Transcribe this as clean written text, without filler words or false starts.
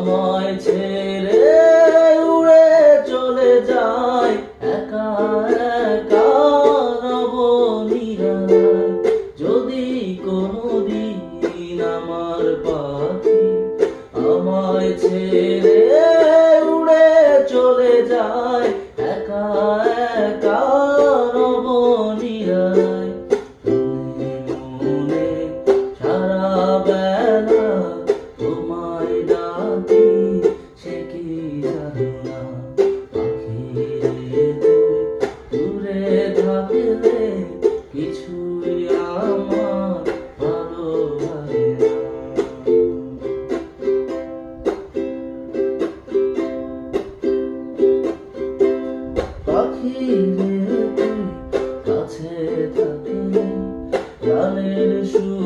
আমায় ছেড়ে উড়ে চলে যায় একা একা নবনীড়ায়। যদি কোনোদিন আমার পাখি আমায় ছেড়ে উড়ে চলে যায় একা একা নবনীড়ায়। মনে মনে সারা বেলা তোমায় ডাকি, সে কি জানো না পাখি রে তুই দূরে থাকলে কিছুই আমার ভালো লাগে না। পাখি রে তুই কাছে থাকলে গানের সুর